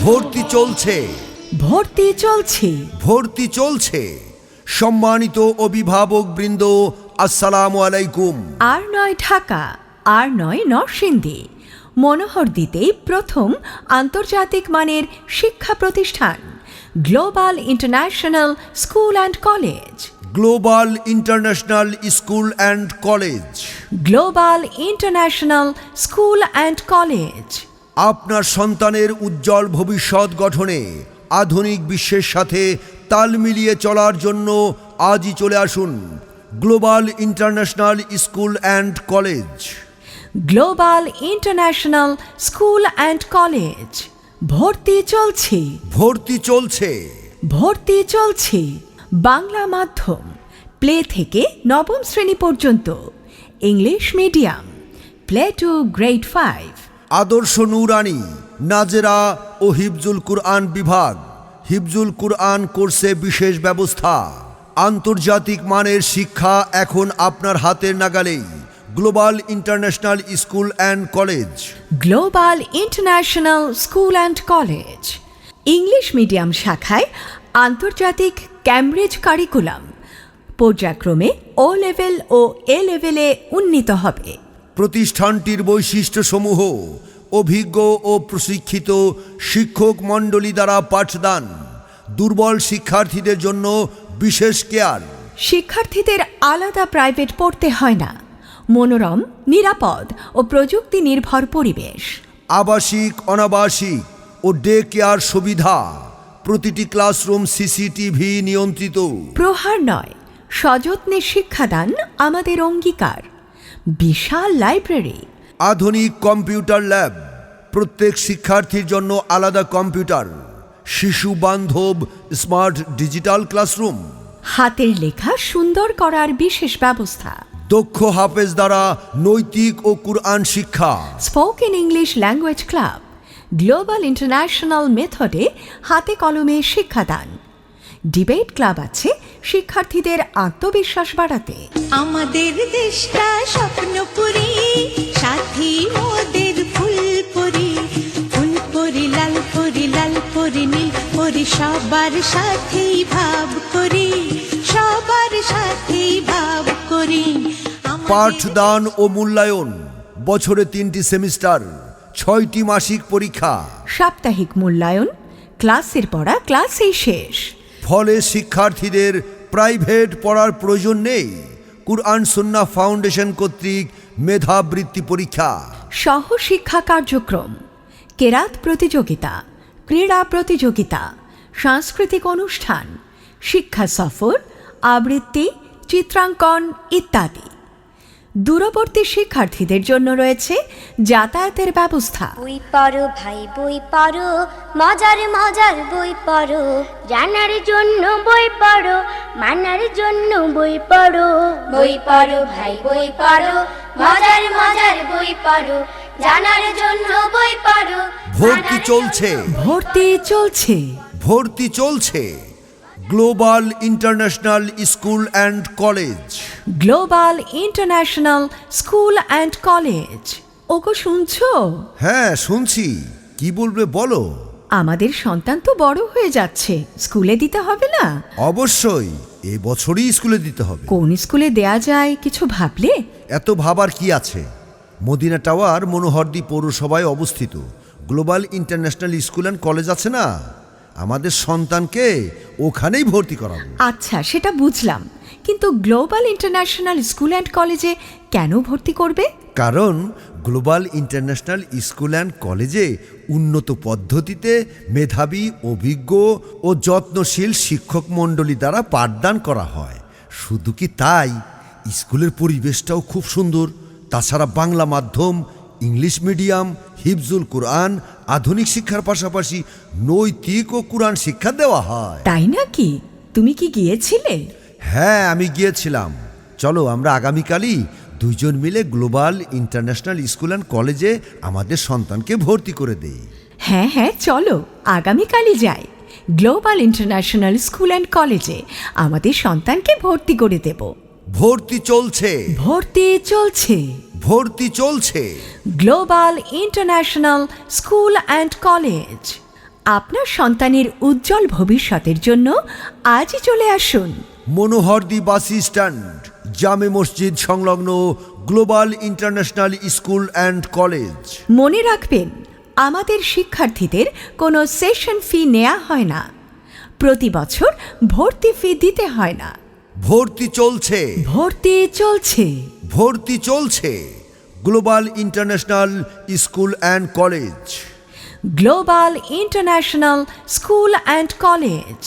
ভর্তি চলছে, ভর্তি চলছে, ভর্তি চলছে। সম্মানিত অভিভাবক বৃন্দ, আসসালামু আলাইকুম। আর নয় ঢাকা, আর নয় নরসিংদী, মনোহরদীতেই প্রথম আন্তর্জাতিক মানের শিক্ষা প্রতিষ্ঠান global International School and College. Global International School and College. Global International School and college আপনার সন্তানের উজ্জ্বল ভবিষ্যৎ গঠনে আধুনিক বিশ্বের সাথে তাল মিলিয়ে চলার জন্য আজই চলে আসুন global International School and College. Global International School and college. ভর্তি চলছে, ভর্তি চলছে, ভর্তি চলছে। বাংলা মাধ্যম, প্লে থেকে নবম শ্রেণী পর্যন্ত, English medium, play to grade 5, আদর্শ নুরানি, নাজেরা ও হিফজুল কুরআন বিভাগ। হিফজুল কুরআন কোর্সে বিশেষ ব্যবস্থা। আন্তর্জাতিক মানের শিক্ষা এখন আপনার হাতের নাগালেই। Global International School and College. Global International School and College. English medium শাখায় আন্তর্জাতিক ক্যামব্রিজ কারিকুলাম পর্যায়ক্রমে ও লেভেল ও এ লেভেলে উন্নীত হবে। প্রতিষ্ঠানটির বৈশিষ্ট্যসমূহ: অভিজ্ঞ ও প্রশিক্ষিত শিক্ষক মণ্ডলী দ্বারা পাঠদান, দুর্বল শিক্ষার্থীদের জন্য বিশেষ কেয়ার। শিক্ষার্থীদের আলাদা প্রাইভেট পড়তে হয় না। মনোরম, নিরাপদ ও প্রযুক্তি নির্ভর পরিবেশ। আবাসিক, অনাবাসিক ও ডে কেয়ার সুবিধা। প্রতিটি ক্লাসরুম সিসিটিভি নিয়ন্ত্রিত। প্রহার নয়, সযত্নে শিক্ষাদান আমাদের অঙ্গীকার। বিশাল লাইব্রেরি, আধুনিক কম্পিউটার ল্যাব, প্রত্যেক শিক্ষার্থীর জন্য আলাদা কম্পিউটার। শিশু বান্ধব স্মার্ট ডিজিটাল ক্লাসরুম। হাতের লেখা সুন্দর করার বিশেষ ব্যবস্থা। দক্ষ হাফেজ দ্বারা নৈতিক ও কুরআন শিক্ষা। Spoken English language club, global international মেথডে হাতে কলমে শিক্ষাদান। ডিবেট ক্লাব আছে শিক্ষার্থীদের আত্মবিশ্বাস বাড়াতে। আমাদের দেশটা স্বপ্নপুরী, সাথী মোদের ফুলপুরি। ফুলপুরি, লালপুরি, লালপুরি, নীলপুরি, সবার সাথেই ভাব করি, সবার সাথেই ভাব করি। পাঠদান ও মূল্যায়ন, বছরে 3টি সেমিস্টার, 6টি মাসিক পরীক্ষা। সাপ্তাহিক মূল্যায়ন, ক্লাসের পড়া ক্লাসেই শেষ। ফলে শিক্ষার্থীদের প্রাইভেট পড়ার প্রয়োজন নেই। কুরআন সুন্নাহ ফাউন্ডেশন কর্তৃক মেধাবৃত্তি পরীক্ষা। সহ শিক্ষা কার্যক্রম, কেরাত প্রতিযোগিতা, ক্রীড়া প্রতিযোগিতা, সাংস্কৃতিক অনুষ্ঠান, শিক্ষা সফর, আবৃত্তি, চিত্রাঙ্কন ইত্যাদি। দূরবর্তী শিক্ষার্থীদের জন্য রয়েছে যাতায়াতের ব্যবস্থা। বই পড়ো ভাই বই পড়ো, মজার মজার বই পড়ো, জানার জন্য বই পড়ো, মানার জন্য বই পড়ো। বই পড়ো ভাই বই পড়ো, মজার মজার বই পড়ো, জানার জন্য বই পড়ো। ভর্তি চলছে, ভর্তি চলছে, ভর্তি চলছে। Global International School and College. Global International School and college. ওগো শুনছো? হ্যাঁ শুনছি, কি বলবে বলো। আমাদের সন্তান তো বড় হয়ে যাচ্ছে, স্কুলে দিতে হবে না? অবশ্যই, এবছরই স্কুলে দিতে হবে। কোন স্কুলে দেয়া যায় কিছু ভাবলে? এত ভাবার কি আছে? মদিনা টাওয়ার মনোহরদী পৌরসভায় অবস্থিত global International School and college আছে না, আমাদের সন্তানকে ওখানেই ভর্তি করাবো। আচ্ছা, সেটা বুঝলাম, কিন্তু গ্লোবাল ইন্টারন্যাশনাল স্কুল অ্যান্ড কলেজে কেন ভর্তি করবে? কারণ গ্লোবাল ইন্টারন্যাশনাল স্কুল অ্যান্ড কলেজে উন্নত পদ্ধতিতে মেধাবী, অভিজ্ঞ ও যত্নশীল শিক্ষক মণ্ডলী দ্বারা পাঠদান করা হয়। শুধু কি তাই, স্কুলের পরিবেশটাও খুব সুন্দর। তাছাড়া বাংলা মাধ্যম, ইংলিশ মিডিয়াম, হিফজুল কুরআন, আধুনিক শিক্ষার পাশাপাশি নৈতিক ও কুরআন শিক্ষা দেওয়া হয়। তাই নাকি? তুমি কি গিয়েছিলে? হ্যাঁ, আমি গিয়েছিলাম। চলো আমরা আগামীকালই দুইজন মিলে গ্লোবাল ইন্টারন্যাশনাল স্কুল অ্যান্ড কলেজে আমাদের সন্তানকে ভর্তি করে দেই। হ্যাঁ হ্যাঁ, চলো আগামীকালই যাই। গ্লোবাল ইন্টারন্যাশনাল স্কুল অ্যান্ড কলেজে আমাদের সন্তানকে ভর্তি করে দেব। ভর্তি চলছে, ভর্তি চলছে, ভর্তি চলছে। Global International School and college, আপনার সন্তানের উজ্জ্বল ভবিষ্যতের জন্য আজই চলে আসুন মনোহরদী বাস স্ট্যান্ড, জামে মসজিদ সংলগ্ন global International School and college. মনে রাখবেন, আমাদের শিক্ষার্থীদের কোনো সেশন ফি নেওয়া হয় না, প্রতি বছর ভর্তি ফি দিতে হয় না। ভর্তি চলছে, ভর্তি চলছে। ভর্তি চলছে। Global International School and College. Global International School and college.